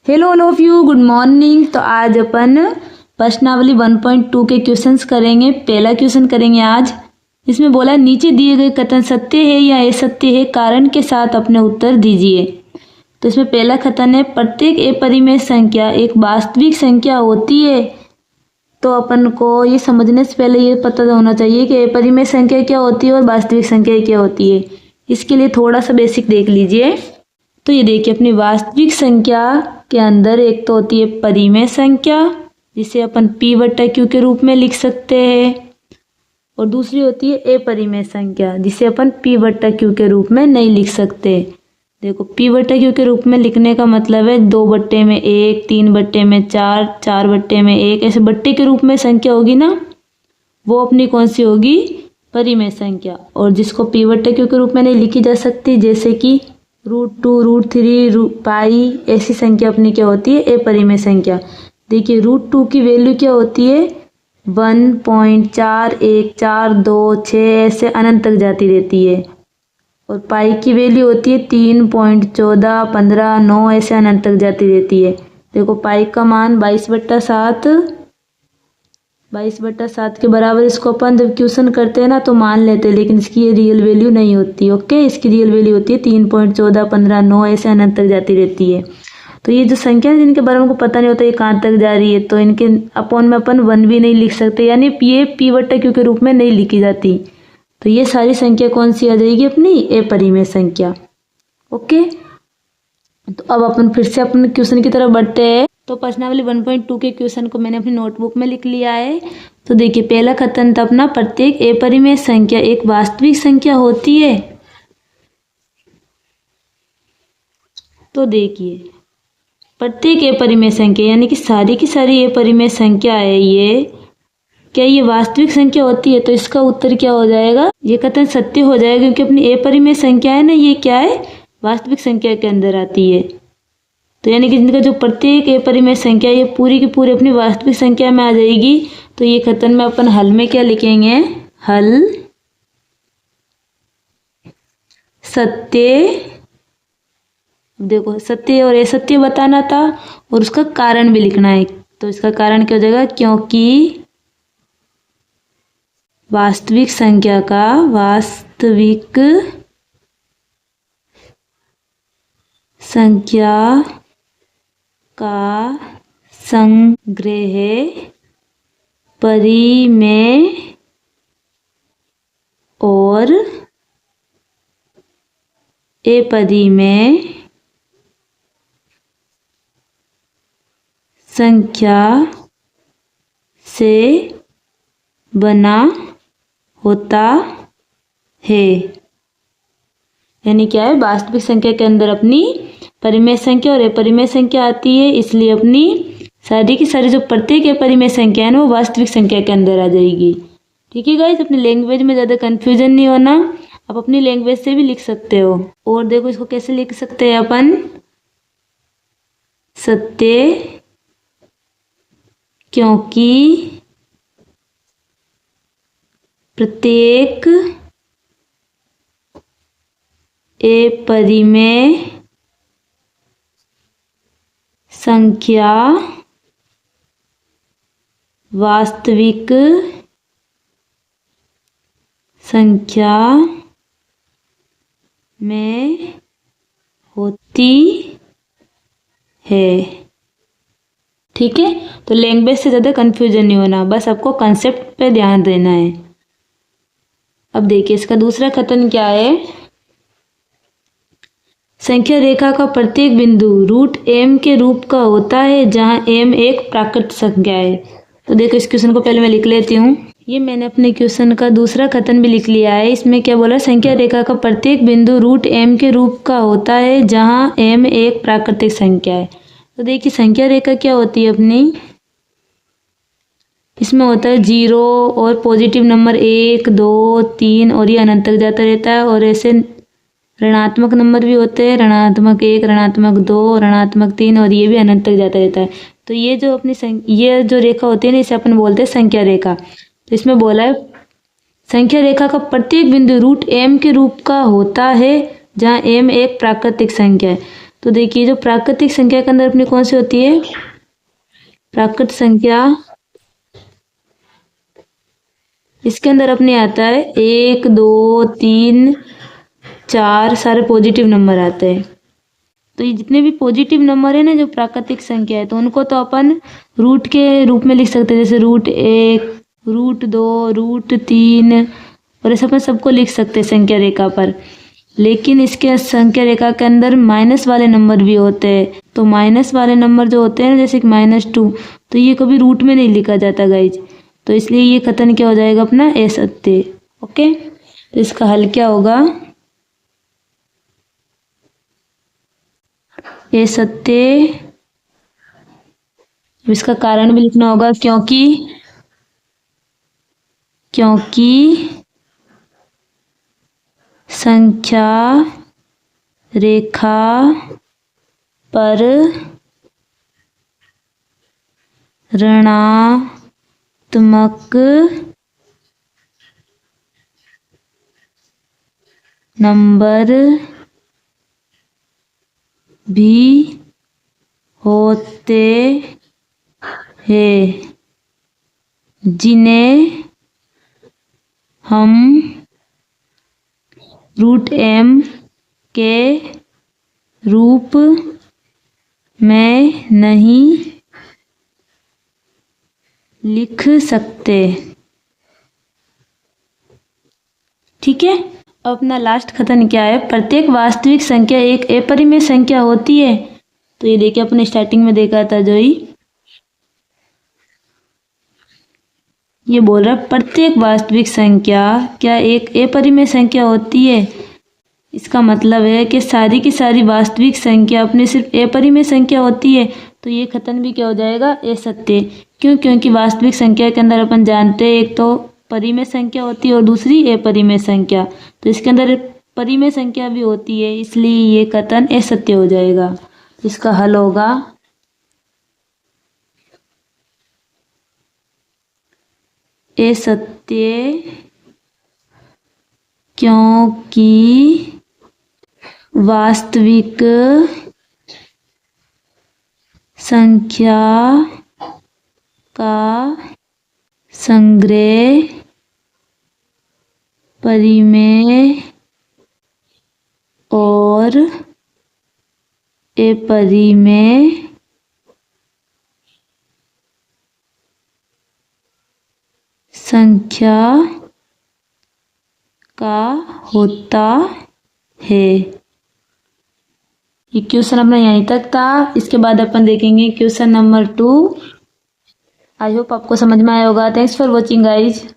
Hello all of you, good morning. तो आज अपन प्रश्नावली 1.2 के क्वेश्चंस करेंगे। पहला क्वेश्चन करेंगे आज। इसमें बोला है नीचे दिए गए कथन सत्य है या असत्य है, कारण के साथ अपने उत्तर दीजिए। तो इसमें पहला कथन है प्रत्येक अपरिमेय संख्या एक वास्तविक संख्या होती है। तो अपन को ये समझने से पहले ये पता होना चाहिए कि अपरिमेय संख्या क्या होती है और वास्तविक संख्या क्या होती है। इसके लिए थोड़ा सा बेसिक देख लीजिए। तो ये देखिए, अपनी वास्तविक संख्या के अंदर एक तो होती है परिमेय संख्या, जिसे अपन p/q के रूप में लिख सकते हैं, और दूसरी होती है अपरिमेय संख्या, जिसे अपन p/q के रूप में नहीं लिख सकते। देखो, p/q के रूप में लिखने का मतलब है 2/1, 3/4, 4/1, ऐसे बट्टे के रूप में संख्या होगी ना, वो अपनी कौन सी होगी? परिमेय संख्या। और जिसको p/q के रूप में नहीं लिखी जा सकती, जैसे कि √2, √3, पाई, ऐसी संख्या अपनी क्या होती है? अपरिमेय संख्या। देखिए, √2 की वैल्यू क्या होती है? 1.4142 ऐसे अनंत तक जाती रहती है। और पाई की वैल्यू होती है 3.1415 ऐसे अनंत तक जाती रहती है। देखो, पाई का मान 22/7 के बराबर इसको अपन जब क्वेश्चन करते हैं ना तो मान लेते हैं, लेकिन इसकी ये रियल वैल्यू नहीं होती। ओके, इसकी रियल वैल्यू होती है 3.1415 ऐसे अनंत तक जाती रहती है। तो ये जो संख्या है जिनके बारे में हमको पता नहीं होता ये कहाँ तक जा रही है, तो इनके अपॉन में अपन 1 भी नहीं लिख सकते, यानी ये p/q के रूप में नहीं लिखी जाती। तो ये सारी संख्या कौन सी आ जाएगी? अपनी अपरिमेय संख्या। ओके, तो अब अपन फिर से अपन क्वेश्चन की तरफ बढ़ते हैं। तो प्रश्नावली 1.2 के क्वेश्चन को मैंने अपनी नोटबुक में लिख लिया है। तो देखिए, पहला कथन था अपना प्रत्येक अपरिमेय संख्या एक वास्तविक संख्या होती है। तो देखिए, प्रत्येक अपरिमेय संख्या यानी कि सारी की सारी अपरिमेय संख्या है ये, क्या ये वास्तविक संख्या होती है? तो इसका उत्तर क्या हो जाएगा? ये कथन सत्य हो जाएगा, क्योंकि अपनी अपरिमेय संख्या है ना, ये क्या है? वास्तविक संख्या के अंदर आती है। तो यानी कि जिनका जो प्रत्येक अपरिमेय संख्या ये पूरी की पूरी अपनी वास्तविक संख्या में आ जाएगी। तो ये कथन में अपन हल में क्या लिखेंगे? हल सत्य। देखो, सत्य और असत्य बताना था और उसका कारण भी लिखना है। तो इसका कारण क्या हो जाएगा? क्योंकि वास्तविक संख्या का संग्रह परिमेय और अपरिमेय संख्या से बना होता है। यानी क्या है? वास्तविक संख्या के अंदर अपनी परिमेय संख्या और अपरिमेय संख्या आती है, इसलिए अपनी सारी की सारी जो प्रत्येक अपरिमेय संख्या है ना वो वास्तविक संख्या के अंदर आ जाएगी। ठीक है गाइस, अपनी लैंग्वेज में ज़्यादा कंफ्यूजन नहीं होना। आप अपनी लैंग्वेज से भी लिख सकते हो। और देखो, इसको कैसे लिख सकते हैं अपन? सत्य क्योंकि प्रत्येक अपरिमेय संख्या वास्तविक संख्या में होती है। ठीक है, तो लैंग्वेज से ज़्यादा कंफ्यूजन नहीं होना, बस आपको कंसेप्ट पे ध्यान देना है। अब देखिए, इसका दूसरा कथन क्या है? संख्या रेखा का प्रत्येक बिंदु √m के रूप का होता है, जहां m एक प्राकृत संख्या है। तो देखो, इस क्वेश्चन को पहले मैं लिख लेती हूँ। ये मैंने अपने क्वेश्चन का दूसरा कथन भी लिख लिया है। इसमें क्या बोला? संख्या रेखा का प्रत्येक बिंदु √m के रूप का होता है, जहां m एक प्राकृतिक संख्या है। तो देखिए, संख्या रेखा क्या होती है अपनी? इसमें होता है 0 और पॉजिटिव नंबर 1, 2, 3 और ये अनंत तक जाता रहता है। और ऐसे ऋणात्मक नंबर भी होते हैं, ऋणात्मक 1, ऋणात्मक 2, ऋणात्मक 3 और ये भी अनंत तक जाता रहता है। तो ये जो अपनी ये जो रेखा होती है ना, इसे अपन बोलते हैं संख्या रेखा। तो इसमें बोला है संख्या रेखा का प्रत्येक बिंदु √m के रूप का होता है, जहाँ m एक प्राकृतिक संख्या है। तो देखिए जो प्राकृतिक संख्या के अंदर अपनी कौन सी होती है, प्राकृत संख्या, इसके अंदर अपने आता है 1 2 3 4 सारे पॉजिटिव नंबर आते हैं। तो ये जितने भी पॉजिटिव नंबर है ना जो प्राकृतिक संख्या है, तो उनको तो अपन रूट के रूप में लिख सकते हैं, जैसे √1 √2 √3 और ऐसा अपन सबको लिख सकते हैं संख्या रेखा पर। लेकिन इसके संख्या रेखा के अंदर माइनस वाले नंबर भी होते हैं। तो माइनस वाले नंबर जो होते हैं ना, जैसे कि -2, तो ये कभी रूट में नहीं लिखा जाता गाइज। तो इसलिए ये कथन क्या हो जाएगा अपना, असत्य। ओके, तो इसका हल क्या होगा, असत्य। इसका कारण भी लिखना होगा, क्योंकि संख्या रेखा पर ऋणात्मक नंबर भी होते हैं, जिन्हें हम √m के रूप में नहीं लिख सकते। ठीक है, अपना लास्ट कथन क्या है, प्रत्येक वास्तविक संख्या एक अपरिमेय संख्या होती है। तो ये देखिए अपने स्टार्टिंग में देखा था जो ही ये बोल रहा है, प्रत्येक वास्तविक संख्या क्या एक अपरिमेय संख्या होती है। इसका मतलब है कि सारी की सारी वास्तविक संख्या अपने सिर्फ अपरिमेय संख्या होती है। तो ये कथन भी क्या हो जाएगा, असत्य। क्यों, क्योंकि वास्तविक संख्या के अंदर अपन जानते हैं एक तो परिमेय संख्या होती है और दूसरी अपरिमेय संख्या। तो इसके अंदर परिमेय संख्या भी होती है, इसलिए ये कथन असत्य हो जाएगा। इसका हल होगा असत्य, क्योंकि वास्तविक संख्या का संग्रह परिमेय और अपरिमेय संख्या का होता है। ये क्वेश्चन अपना यहीं तक था। इसके बाद अपन देखेंगे क्वेश्चन नंबर 2। आई होप आपको समझ में आया होगा। Thanks for watching guys.